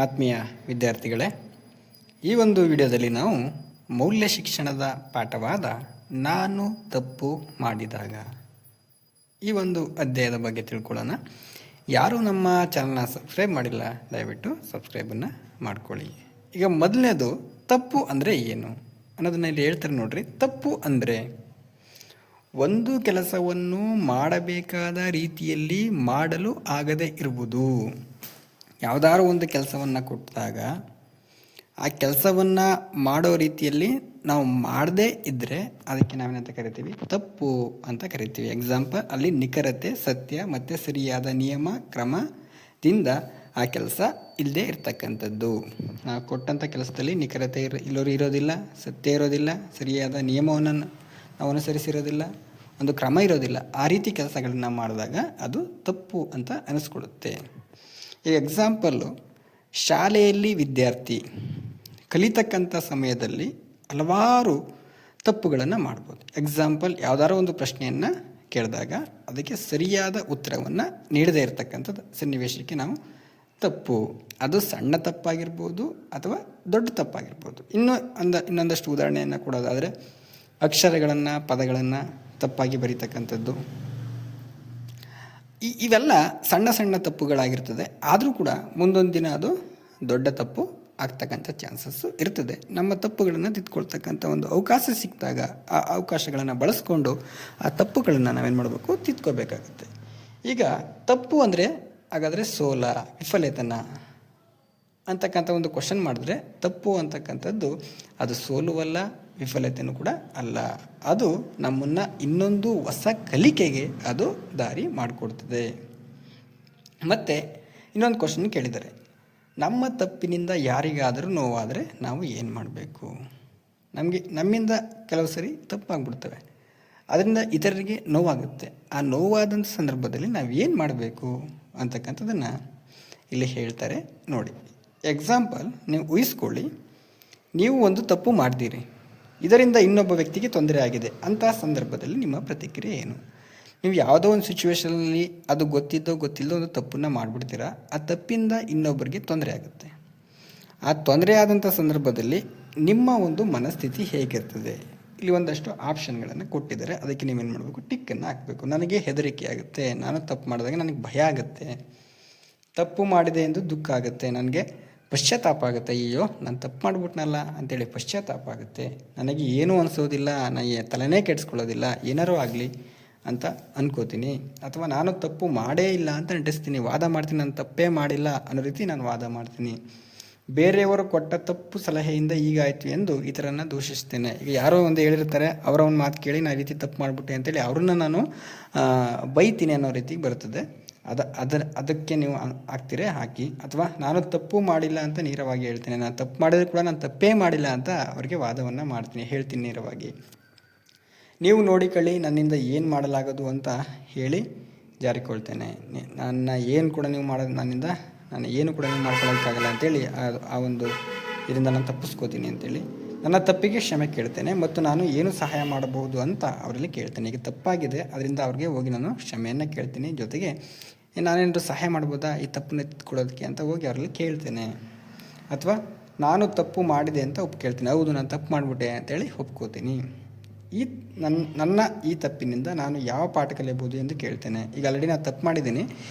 ಆತ್ಮೀಯ ವಿದ್ಯಾರ್ಥಿಗಳೇ, ಈ ಒಂದು ವಿಡಿಯೋದಲ್ಲಿ ನಾವು ಮೌಲ್ಯ ಶಿಕ್ಷಣದ ಪಾಠವಾದ ನಾನು ತಪ್ಪು ಮಾಡಿದಾಗ ಈ ಒಂದು ಅಧ್ಯಾಯದ ಬಗ್ಗೆ ತಿಳ್ಕೊಳ್ಳೋಣ. ಯಾರು ನಮ್ಮ ಚಾನಲ್ನ ಸಬ್ಸ್ಕ್ರೈಬ್ ಮಾಡಿಲ್ಲ, ದಯವಿಟ್ಟು ಸಬ್ಸ್ಕ್ರೈಬನ್ನು ಮಾಡ್ಕೊಳ್ಳಿ. ಈಗ ಮೊದಲನೇದು, ತಪ್ಪು ಅಂದರೆ ಏನು ಅನ್ನೋದನ್ನ ಇಲ್ಲಿ ಹೇಳ್ತಾರೆ ನೋಡ್ರಿ. ತಪ್ಪು ಅಂದರೆ ಒಂದು ಕೆಲಸವನ್ನು ಮಾಡಬೇಕಾದ ರೀತಿಯಲ್ಲಿ ಮಾಡಲು ಆಗದೇ ಇರುವುದು. ಯಾವುದಾದ್ರು ಒಂದು ಕೆಲಸವನ್ನು ಕೊಟ್ಟಾಗ ಆ ಕೆಲಸವನ್ನು ಮಾಡೋ ರೀತಿಯಲ್ಲಿ ನಾವು ಮಾಡದೇ ಇದ್ದರೆ ಅದಕ್ಕೆ ನಾವೇನಂತ ಕರಿತೀವಿ? ತಪ್ಪು ಅಂತ ಕರಿತೀವಿ. ಎಕ್ಸಾಂಪಲ್, ಅಲ್ಲಿ ನಿಖರತೆ, ಸತ್ಯ ಮತ್ತು ಸರಿಯಾದ ನಿಯಮ ಕ್ರಮದಿಂದ ಆ ಕೆಲಸ ಇಲ್ಲದೆ ಇರ್ತಕ್ಕಂಥದ್ದು. ನಾವು ಕೊಟ್ಟಂಥ ಕೆಲಸದಲ್ಲಿ ನಿಖರತೆ ಇರೋದಿಲ್ಲ, ಸತ್ಯ ಇರೋದಿಲ್ಲ, ಸರಿಯಾದ ನಿಯಮವನ್ನು ನಾವು ಅನುಸರಿಸಿರೋದಿಲ್ಲ, ಒಂದು ಕ್ರಮ ಇರೋದಿಲ್ಲ. ಆ ರೀತಿ ಕೆಲಸಗಳನ್ನ ಮಾಡಿದಾಗ ಅದು ತಪ್ಪು ಅಂತ ಅನಿಸ್ಕೊಡುತ್ತೆ. ಈ ಎಕ್ಸಾಂಪಲ್ಲು, ಶಾಲೆಯಲ್ಲಿ ವಿದ್ಯಾರ್ಥಿ ಕಲಿತಕ್ಕಂಥ ಸಮಯದಲ್ಲಿ ಹಲವಾರು ತಪ್ಪುಗಳನ್ನು ಮಾಡ್ಬೋದು. ಎಕ್ಸಾಂಪಲ್, ಯಾವುದಾದ್ರು ಒಂದು ಪ್ರಶ್ನೆಯನ್ನು ಕೇಳಿದಾಗ ಅದಕ್ಕೆ ಸರಿಯಾದ ಉತ್ತರವನ್ನು ನೀಡದೇ ಇರತಕ್ಕಂಥದ್ದು ಸನ್ನಿವೇಶಕ್ಕೆ ನಾವು ತಪ್ಪು. ಅದು ಸಣ್ಣ ತಪ್ಪಾಗಿರ್ಬೋದು ಅಥವಾ ದೊಡ್ಡ ತಪ್ಪಾಗಿರ್ಬೋದು. ಇನ್ನೊಂದಷ್ಟು ಉದಾಹರಣೆಯನ್ನು ಕೊಡೋದಾದರೆ, ಅಕ್ಷರಗಳನ್ನು, ಪದಗಳನ್ನು ತಪ್ಪಾಗಿ ಬರೀತಕ್ಕಂಥದ್ದು. ಇವೆಲ್ಲ ಸಣ್ಣ ಸಣ್ಣ ತಪ್ಪುಗಳಾಗಿರ್ತದೆ. ಆದರೂ ಕೂಡ ಮುಂದೊಂದು ದಿನ ಅದು ದೊಡ್ಡ ತಪ್ಪು ಆಗ್ತಕ್ಕಂಥ ಚಾನ್ಸಸ್ಸು ಇರ್ತದೆ. ನಮ್ಮ ತಪ್ಪುಗಳನ್ನು ತಿದ್ಕೊಳ್ತಕ್ಕಂಥ ಒಂದು ಅವಕಾಶ ಸಿಕ್ಕಿದಾಗ ಆ ಅವಕಾಶಗಳನ್ನು ಬಳಸ್ಕೊಂಡು ಆ ತಪ್ಪುಗಳನ್ನು ನಾವೇನು ಮಾಡಬೇಕು? ತಿದ್ಕೋಬೇಕಾಗುತ್ತೆ. ಈಗ ತಪ್ಪು ಅಂದರೆ ಹಾಗಾದರೆ ಸೋಲ, ವಿಫಲೇತನ ಅಂತಕ್ಕಂಥ ಒಂದು ಕ್ವಶನ್ ಮಾಡಿದ್ರೆ, ತಪ್ಪು ಅಂತಕ್ಕಂಥದ್ದು ಅದು ಸೋಲುವಲ್ಲ, ವಿಫಲತೆಯೂ ಕೂಡ ಅಲ್ಲ. ಅದು ನಮ್ಮನ್ನು ಇನ್ನೊಂದು ಹೊಸ ಕಲಿಕೆಗೆ ಅದು ದಾರಿ ಮಾಡಿಕೊಡ್ತದೆ. ಮತ್ತು ಇನ್ನೊಂದು ಕ್ವಶನ್ ಕೇಳಿದ್ದಾರೆ, ನಮ್ಮ ತಪ್ಪಿನಿಂದ ಯಾರಿಗಾದರೂ ನೋವಾದರೆ ನಾವು ಏನು ಮಾಡಬೇಕು? ನಮ್ಮಿಂದ ಕೆಲವು ಸರಿ ತಪ್ಪಾಗ್ಬಿಡ್ತವೆ, ಅದರಿಂದ ಇತರರಿಗೆ ನೋವಾಗುತ್ತೆ. ಆ ನೋವಾದಂಥ ಸಂದರ್ಭದಲ್ಲಿ ನಾವು ಏನು ಮಾಡಬೇಕು ಅಂತಕ್ಕಂಥದ್ದನ್ನು ಇಲ್ಲಿ ಹೇಳ್ತಾರೆ ನೋಡಿ. ಎಕ್ಸಾಂಪಲ್, ನೀವು ಊಹಿಸ್ಕೊಳ್ಳಿ, ನೀವು ಒಂದು ತಪ್ಪು ಮಾಡ್ತೀರಿ, ಇದರಿಂದ ಇನ್ನೊಬ್ಬ ವ್ಯಕ್ತಿಗೆ ತೊಂದರೆ ಆಗಿದೆ. ಅಂತಹ ಸಂದರ್ಭದಲ್ಲಿ ನಿಮ್ಮ ಪ್ರತಿಕ್ರಿಯೆ ಏನು? ನೀವು ಯಾವುದೋ ಒಂದು ಸಿಚುವೇಷನಲ್ಲಿ ಅದು ಗೊತ್ತಿಲ್ಲದೋ ಒಂದು ತಪ್ಪನ್ನು ಮಾಡಿಬಿಡ್ತೀರಾ. ಆ ತಪ್ಪಿಂದ ಇನ್ನೊಬ್ಬರಿಗೆ ತೊಂದರೆ ಆಗುತ್ತೆ. ಆ ತೊಂದರೆ ಆದಂಥ ಸಂದರ್ಭದಲ್ಲಿ ನಿಮ್ಮ ಒಂದು ಮನಸ್ಥಿತಿ ಹೇಗಿರ್ತದೆ? ಇಲ್ಲಿ ಒಂದಷ್ಟು ಆಪ್ಷನ್ಗಳನ್ನು ಕೊಟ್ಟಿದ್ದಾರೆ. ಅದಕ್ಕೆ ನೀವೇನು ಮಾಡಬೇಕು? ಟಿಕ್ಕನ್ನು ಹಾಕಬೇಕು. ನನಗೆ ಹೆದರಿಕೆ ಆಗುತ್ತೆ, ನಾನು ತಪ್ಪು ಮಾಡಿದಾಗ ನನಗೆ ಭಯ ಆಗುತ್ತೆ, ತಪ್ಪು ಮಾಡಿದೆ ಎಂದು ದುಃಖ ಆಗುತ್ತೆ, ನನಗೆ ಪಶ್ಚಾತ್ತಾಪ ಆಗುತ್ತೆ, ಅಯ್ಯೋ ನಾನು ತಪ್ಪು ಮಾಡಿಬಿಟ್ನಲ್ಲ ಅಂತೇಳಿ ಪಶ್ಚಾತ್ತಾಪ ಆಗುತ್ತೆ, ನನಗೆ ಏನೂ ಅನಿಸೋದಿಲ್ಲ, ನನಗೆ ತಲೆನೇ ಕೆಡಿಸ್ಕೊಳ್ಳೋದಿಲ್ಲ, ಏನಾರೂ ಆಗಲಿ ಅಂತ ಅನ್ಕೋತೀನಿ. ಅಥವಾ ನಾನು ತಪ್ಪು ಮಾಡೇ ಇಲ್ಲ ಅಂತ ನಟಿಸ್ತೀನಿ, ವಾದ ಮಾಡ್ತೀನಿ, ನಾನು ತಪ್ಪೇ ಮಾಡಿಲ್ಲ ಅನ್ನೋ ರೀತಿ ನಾನು ವಾದ ಮಾಡ್ತೀನಿ. ಬೇರೆಯವರು ಕೊಟ್ಟ ತಪ್ಪು ಸಲಹೆಯಿಂದ ಹೀಗಾಯಿತು ಎಂದು ಇತರನ್ನು ದೂಷಿಸ್ತೇನೆ. ಈಗ ಯಾರೋ ಒಂದು ಹೇಳಿರ್ತಾರೆ, ಅವರ ಒಂದು ಮಾತು ಕೇಳಿ ನಾನು ಈ ರೀತಿ ತಪ್ಪು ಮಾಡಿಬಿಟ್ಟೆ ಅಂತೇಳಿ ಅವ್ರನ್ನ ನಾನು ಬೈತೀನಿ ಅನ್ನೋ ರೀತಿಗೆ ಬರ್ತದೆ. ಅದಕ್ಕೆ ನೀವು ಹಾಕ್ತೀರೇ ಹಾಕಿ. ಅಥವಾ ನಾನು ತಪ್ಪು ಮಾಡಿಲ್ಲ ಅಂತ ನೇರವಾಗಿ ಹೇಳ್ತೀನಿ, ನಾನು ತಪ್ಪು ಮಾಡಿದ್ರೆ ಕೂಡ ನಾನು ತಪ್ಪೇ ಮಾಡಿಲ್ಲ ಅಂತ ಅವರಿಗೆ ವಾದವನ್ನು ಮಾಡ್ತೀನಿ, ಹೇಳ್ತೀನಿ ನೇರವಾಗಿ. ನೀವು ನೋಡಿಕೊಳ್ಳಿ, ನನ್ನಿಂದ ಏನು ಮಾಡಲಾಗದು ಅಂತ ಹೇಳಿ ಜಾರಿಕೊಳ್ತೇನೆ. ನನ್ನ ಏನು ಕೂಡ ನೀವು ಮಾಡೋದು ನನ್ನಿಂದ, ನಾನು ಏನು ಕೂಡ ನೀವು ಮಾಡ್ಕೊಳ್ಳೋಕ್ಕಾಗಲ್ಲ ಅಂತೇಳಿ ಆ ಒಂದು ಇದರಿಂದ ನಾನು ತಪ್ಪಿಸ್ಕೋತೀನಿ ಅಂತೇಳಿ ನನ್ನ ತಪ್ಪಿಗೆ ಕ್ಷಮೆ ಕೇಳ್ತೇನೆ ಮತ್ತು ನಾನು ಏನು ಸಹಾಯ ಮಾಡಬಹುದು ಅಂತ ಅವರಲ್ಲಿ ಕೇಳ್ತೇನೆ. ಈಗ ತಪ್ಪಾಗಿದೆ, ಅದರಿಂದ ಅವ್ರಿಗೆ ಹೋಗಿ ನಾನು ಕ್ಷಮೆಯನ್ನು ಕೇಳ್ತೀನಿ, ಜೊತೆಗೆ ನಾನೇನಾದರೂ ಸಹಾಯ ಮಾಡ್ಬೋದಾ ಈ ತಪ್ಪನ್ನ ತಿದ್ಕೊಳ್ಳೋದಕ್ಕೆ ಅಂತ ಹೋಗಿ ಅವರಲ್ಲಿ ಕೇಳ್ತೇನೆ. ಅಥವಾ ನಾನು ತಪ್ಪು ಮಾಡಿದೆ ಅಂತ ಕೇಳ್ತೀನಿ, ಹೌದು ನಾನು ತಪ್ಪು ಮಾಡಿಬಿಟ್ಟೆ ಅಂತೇಳಿ ಒಪ್ಕೋತೀನಿ. ನನ್ನ ಈ ತಪ್ಪಿನಿಂದ ನಾನು ಯಾವ ಪಾಠ ಕಲಿಯಬಹುದು ಎಂದು ಕೇಳ್ತೇನೆ. ಈಗ ಆಲ್ರೆಡಿ ನಾನು ತಪ್ಪು ಮಾಡಿದ್ದೀನಿ,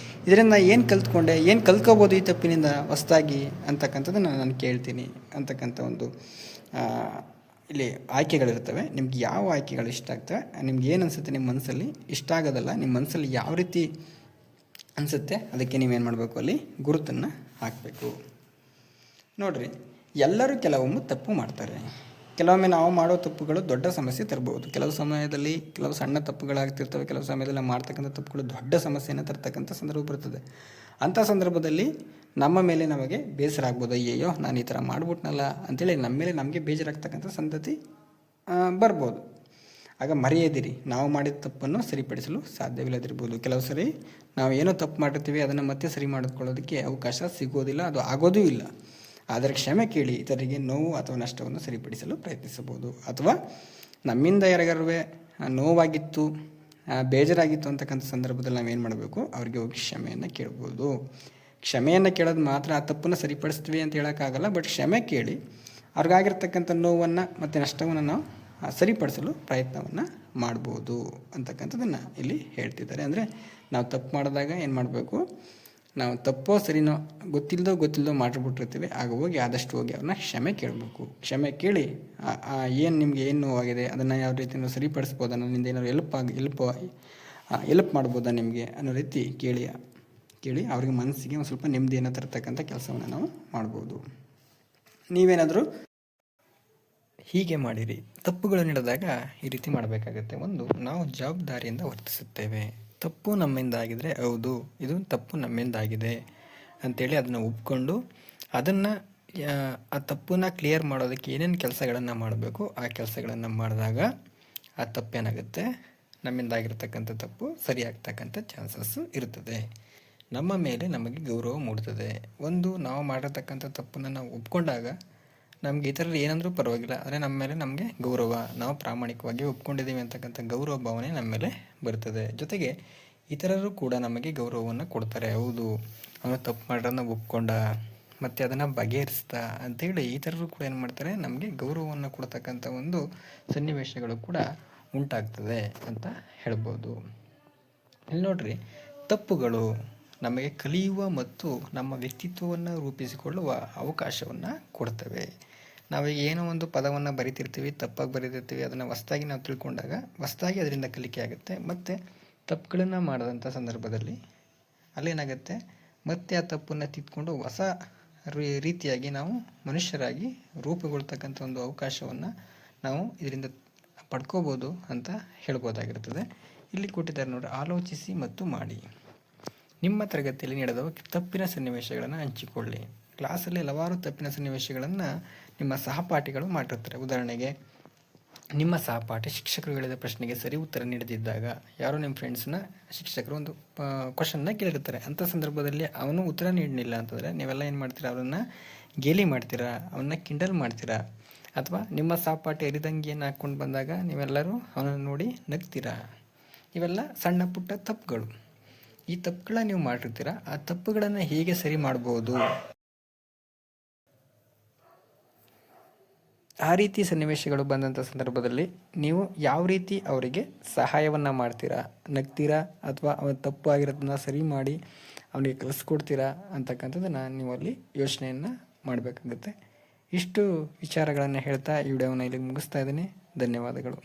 ಇದರಿಂದ ಏನು ಕಲ್ತ್ಕೊಂಡೆ, ಏನು ಕಲ್ತ್ಕೋಬೋದು ಈ ತಪ್ಪಿನಿಂದ ಹೊಸದಾಗಿ ಅಂತಕ್ಕಂಥದ್ದನ್ನು ನಾನು ಕೇಳ್ತೀನಿ ಅಂತಕ್ಕಂಥ ಒಂದು ಇಲ್ಲಿ ಆಯ್ಕೆಗಳಿರ್ತವೆ. ನಿಮ್ಗೆ ಯಾವ ಆಯ್ಕೆಗಳು ಇಷ್ಟ ಆಗ್ತವೆ, ನಿಮ್ಗೆ ಏನು ಅನಿಸುತ್ತೆ ನಿಮ್ಮ ಮನಸ್ಸಲ್ಲಿ, ಇಷ್ಟ ಆಗೋದಲ್ಲ, ನಿಮ್ಮ ಮನಸ್ಸಲ್ಲಿ ಯಾವ ರೀತಿ ಅನಿಸುತ್ತೆ ಅದಕ್ಕೆ ನೀವೇನು ಮಾಡಬೇಕು? ಅಲ್ಲಿ ಗುರುತನ್ನು ಹಾಕಬೇಕು. ನೋಡಿರಿ, ಎಲ್ಲರೂ ಕೆಲವೊಮ್ಮೆ ತಪ್ಪು ಮಾಡ್ತಾರೆ. ಕೆಲವೊಮ್ಮೆ ನಾವು ಮಾಡೋ ತಪ್ಪುಗಳು ದೊಡ್ಡ ಸಮಸ್ಯೆ ತರ್ಬೋದು. ಕೆಲವು ಸಮಯದಲ್ಲಿ ಕೆಲವು ಸಣ್ಣ ತಪ್ಪುಗಳಾಗ್ತಿರ್ತವೆ, ಕೆಲವು ಸಮಯದಲ್ಲಿ ನಾವು ಮಾಡ್ತಕ್ಕಂಥ ತಪ್ಪುಗಳು ದೊಡ್ಡ ಸಮಸ್ಯೆಯನ್ನು ತರ್ತಕ್ಕಂಥ ಸಂದರ್ಭ ಬರ್ತದೆ. ಅಂಥ ಸಂದರ್ಭದಲ್ಲಿ ನಮ್ಮ ಮೇಲೆ ನಮಗೆ ಬೇಸರ ಆಗ್ಬೋದು, ಅಯ್ಯೋ ನಾನು ಈ ಥರ ಮಾಡಿಬಿಟ್ನಲ್ಲ ಅಂತೇಳಿ ನಮ್ಮ ಮೇಲೆ ನಮಗೆ ಬೇಜಾರಾಗ್ತಕ್ಕಂಥ ಸಂತತಿ ಬರ್ಬೋದು. ಆಗ ಮರೆಯದಿರಿ, ನಾವು ಮಾಡಿದ ತಪ್ಪನ್ನು ಸರಿಪಡಿಸಲು ಸಾಧ್ಯವಿಲ್ಲದಿರ್ಬೋದು. ಕೆಲವು ಸರಿ ನಾವು ಏನೋ ತಪ್ಪು ಮಾಡಿರ್ತೀವಿ, ಅದನ್ನು ಮತ್ತೆ ಸರಿ ಮಾಡಿಕೊಳ್ಳೋದಕ್ಕೆ ಅವಕಾಶ ಸಿಗೋದಿಲ್ಲ, ಅದು ಆಗೋದೂ ಇಲ್ಲ. ಆದರೆ ಕ್ಷಮೆ ಕೇಳಿ ಇತರರಿಗೆ ನೋವು ಅಥವಾ ನಷ್ಟವನ್ನು ಸರಿಪಡಿಸಲು ಪ್ರಯತ್ನಿಸಬಹುದು. ಅಥವಾ ನಮ್ಮಿಂದ ಯಾರಿಗಾರು ನೋವಾಗಿತ್ತು, ಬೇಜಾರಾಗಿತ್ತು ಅಂತಕ್ಕಂಥ ಸಂದರ್ಭದಲ್ಲಿ ನಾವೇನು ಮಾಡಬೇಕು? ಅವ್ರಿಗೆ ಹೋಗಿ ಕ್ಷಮೆಯನ್ನು ಕೇಳ್ಬೋದು. ಕ್ಷಮೆಯನ್ನು ಕೇಳೋದು ಮಾತ್ರ ಆ ತಪ್ಪನ್ನು ಸರಿಪಡಿಸ್ತೀವಿ ಅಂತ ಹೇಳೋಕ್ಕಾಗಲ್ಲ. ಬಟ್ ಕ್ಷಮೆ ಕೇಳಿ ಅವ್ರಿಗಾಗಿರ್ತಕ್ಕಂಥ ನೋವನ್ನು ಮತ್ತು ನಷ್ಟವನ್ನು ನಾವು ಸರಿಪಡಿಸಲು ಪ್ರಯತ್ನವನ್ನು ಮಾಡ್ಬೋದು ಅಂತಕ್ಕಂಥದ್ದನ್ನು ಇಲ್ಲಿ ಹೇಳ್ತಿದ್ದಾರೆ. ಅಂದರೆ ನಾವು ತಪ್ಪು ಮಾಡಿದಾಗ ಏನು ಮಾಡಬೇಕು, ನಾವು ತಪ್ಪೋ ಸರಿನೋ ಗೊತ್ತಿಲ್ಲದೋ ಮಾಡಿಬಿಟ್ಟಿರ್ತೀವಿ. ಆಗ ಹೋಗಿ ಆದಷ್ಟು ಹೋಗಿ ಅವ್ರನ್ನ ಕ್ಷಮೆ ಕೇಳಬೇಕು. ಕ್ಷಮೆ ಕೇಳಿ ಏನು ನಿಮಗೆ ಏನು ನೋವಾಗಿದೆ ಅದನ್ನು ಯಾವ ರೀತಿ ನಾವು ಸರಿಪಡಿಸ್ಬೋದಾ, ನನ್ನಿಂದ ಏನಾದ್ರು ಎಲ್ಪ್ ಮಾಡ್ಬೋದಾ ನಿಮಗೆ ಅನ್ನೋ ರೀತಿ ಕೇಳಿ ಅವ್ರಿಗೆ ಮನಸ್ಸಿಗೆ ಒಂದು ಸ್ವಲ್ಪ ನೆಮ್ಮದಿಯನ್ನು ತರ್ತಕ್ಕಂಥ ಕೆಲಸವನ್ನು ನಾವು ಮಾಡ್ಬೋದು. ನೀವೇನಾದರೂ ಹೀಗೆ ಮಾಡಿರಿ. ತಪ್ಪುಗಳು ನಡೆದಾಗ ಈ ರೀತಿ ಮಾಡಬೇಕಾಗತ್ತೆ. ಒಂದು, ನಾವು ಜವಾಬ್ದಾರಿಯಿಂದ ವರ್ತಿಸುತ್ತೇವೆ. ತಪ್ಪು ನಮ್ಮಿಂದ ಆಗಿದರೆ ಹೌದು ಇದು ತಪ್ಪು ನಮ್ಮಿಂದಾಗಿದೆ ಅಂಥೇಳಿ ಅದನ್ನು ಒಪ್ಕೊಂಡು ಆ ತಪ್ಪನ್ನು ಕ್ಲಿಯರ್ ಮಾಡೋದಕ್ಕೆ ಏನೇನು ಕೆಲಸಗಳನ್ನು ಮಾಡಬೇಕು ಆ ಕೆಲಸಗಳನ್ನು ಮಾಡಿದಾಗ ಆ ತಪ್ಪೇನಾಗುತ್ತೆ, ನಮ್ಮಿಂದಾಗಿರ್ತಕ್ಕಂಥ ತಪ್ಪು ಸರಿಯಾಗ್ತಕ್ಕಂಥ ಚಾನ್ಸಸ್ಸು ಇರ್ತದೆ. ನಮ್ಮ ಮೇಲೆ ನಮಗೆ ಗೌರವ ಮೂಡ್ತದೆ. ಒಂದು, ನಾವು ಮಾಡಿರ್ತಕ್ಕಂಥ ತಪ್ಪನ್ನು ನಾವು ಒಪ್ಕೊಂಡಾಗ ನಮಗೆ ಇತರರು ಏನಂದ್ರೂ ಪರವಾಗಿಲ್ಲ, ಆದರೆ ನಮ್ಮ ಮೇಲೆ ನಮಗೆ ಗೌರವ, ನಾವು ಪ್ರಾಮಾಣಿಕವಾಗಿ ಒಪ್ಕೊಂಡಿದ್ದೀವಿ ಅಂತಕ್ಕಂಥ ಗೌರವ ಭಾವನೆ ನಮ್ಮ ಮೇಲೆ ಬರ್ತದೆ. ಜೊತೆಗೆ ಇತರರು ಕೂಡ ನಮಗೆ ಗೌರವವನ್ನು ಕೊಡ್ತಾರೆ. ಹೌದು, ಅವನು ತಪ್ಪು ಮಾಡೋದನ್ನ ಒಪ್ಕೊಂಡ ಮತ್ತು ಅದನ್ನು ಬಗೆಹರಿಸ್ತಾ ಅಂಥೇಳಿ ಇತರರು ಕೂಡ ಏನು ಮಾಡ್ತಾರೆ, ನಮಗೆ ಗೌರವವನ್ನು ಕೊಡ್ತಕ್ಕಂಥ ಒಂದು ಸನ್ನಿವೇಶಗಳು ಕೂಡ ಉಂಟಾಗ್ತದೆ ಅಂತ ಹೇಳ್ಬೋದು. ಇಲ್ಲಿ ನೋಡ್ರಿ, ತಪ್ಪುಗಳು ನಮಗೆ ಕಲಿಯುವ ಮತ್ತು ನಮ್ಮ ವ್ಯಕ್ತಿತ್ವವನ್ನು ರೂಪಿಸಿಕೊಳ್ಳುವ ಅವಕಾಶವನ್ನು ಕೊಡ್ತವೆ. ನಾವೀಗ ಏನೋ ಒಂದು ಪದವನ್ನು ಬರಿತಿರ್ತೀವಿ, ತಪ್ಪಾಗಿ ಬರೀತಿರ್ತೀವಿ, ಅದನ್ನು ಹೊಸ್ದಾಗಿ ನಾವು ತಿಳ್ಕೊಂಡಾಗ ಹೊಸ್ದಾಗಿ ಅದರಿಂದ ಕಲಿಕೆ ಆಗುತ್ತೆ. ಮತ್ತು ತಪ್ಪುಗಳನ್ನು ಮಾಡಿದಂಥ ಸಂದರ್ಭದಲ್ಲಿ ಅಲ್ಲೇನಾಗುತ್ತೆ, ಮತ್ತೆ ಆ ತಪ್ಪನ್ನು ತಿದ್ಕೊಂಡು ಹೊಸ ರೀತಿಯಾಗಿ ನಾವು ಮನುಷ್ಯರಾಗಿ ರೂಪುಗೊಳ್ತಕ್ಕಂಥ ಒಂದು ಅವಕಾಶವನ್ನು ನಾವು ಇದರಿಂದ ಪಡ್ಕೋಬೋದು ಅಂತ ಹೇಳ್ಬೋದಾಗಿರ್ತದೆ. ಇಲ್ಲಿ ಕೊಟ್ಟಿದ್ದಾರೆ ನೋಡಿ, ಆಲೋಚಿಸಿ ಮತ್ತು ಮಾಡಿ. ನಿಮ್ಮ ತರಗತಿಯಲ್ಲಿ ನಡೆದ ತಪ್ಪಿನ ಸನ್ನಿವೇಶಗಳನ್ನು ಹಂಚಿಕೊಳ್ಳಿ. ಕ್ಲಾಸಲ್ಲಿ ಹಲವಾರು ತಪ್ಪಿನ ಸನ್ನಿವೇಶಗಳನ್ನು ನಿಮ್ಮ ಸಹಪಾಠಿಗಳು ಮಾಡಿರ್ತಾರೆ. ಉದಾಹರಣೆಗೆ, ನಿಮ್ಮ ಸಹಪಾಠಿ ಶಿಕ್ಷಕರು ಹೇಳಿದ ಪ್ರಶ್ನೆಗೆ ಸರಿ ಉತ್ತರ ನೀಡದಿದ್ದಾಗ ಯಾರೋ ನಿಮ್ಮ ಫ್ರೆಂಡ್ಸ್ನ ಶಿಕ್ಷಕರು ಒಂದು ಕ್ವಶನ್ನ ಕೇಳಿರ್ತಾರೆ. ಅಂಥ ಸಂದರ್ಭದಲ್ಲಿ ಅವನು ಉತ್ತರ ನೀಡಲಿಲ್ಲ ಅಂತಂದರೆ ನೀವೆಲ್ಲ ಏನು ಮಾಡ್ತೀರಾ, ಅವರನ್ನು ಗೇಲಿ ಮಾಡ್ತೀರಾ, ಅವನ್ನ ಕಿಂಡಲ್ ಮಾಡ್ತೀರಾ. ಅಥವಾ ನಿಮ್ಮ ಸಹಪಾಠಿ ಅರಿದಂಗಿಯನ್ನು ಹಾಕ್ಕೊಂಡು ಬಂದಾಗ ನೀವೆಲ್ಲರೂ ಅವನನ್ನು ನೋಡಿ ನಗ್ತೀರಾ. ಇವೆಲ್ಲ ಸಣ್ಣ ಪುಟ್ಟ ತಪ್ಪುಗಳು. ಈ ತಪ್ಪುಗಳನ್ನ ನೀವು ಮಾಡಿರ್ತೀರ. ಆ ತಪ್ಪುಗಳನ್ನು ಹೇಗೆ ಸರಿ ಮಾಡ್ಬೋದು, ಆ ರೀತಿ ಸನ್ನಿವೇಶಗಳು ಬಂದಂಥ ಸಂದರ್ಭದಲ್ಲಿ ನೀವು ಯಾವ ರೀತಿ ಅವರಿಗೆ ಸಹಾಯವನ್ನು ಮಾಡ್ತೀರಾ, ನಗ್ತೀರಾ ಅಥವಾ ಅವನ ತಪ್ಪು ಆಗಿರೋದನ್ನ ಸರಿ ಮಾಡಿ ಅವನಿಗೆ ಕಲಿಸ್ಕೊಡ್ತೀರಾ ಅಂತಕ್ಕಂಥದ್ದನ್ನು ನೀವು ಅಲ್ಲಿ ಯೋಚನೆಯನ್ನು ಮಾಡಬೇಕಾಗುತ್ತೆ. ಇಷ್ಟು ವಿಚಾರಗಳನ್ನು ಹೇಳ್ತಾ ಈ ವಿಡಿಯೋವನ್ನು ಇಲ್ಲಿಗೆ ಮುಗಿಸ್ತಾ ಇದ್ದೀನಿ. ಧನ್ಯವಾದಗಳು.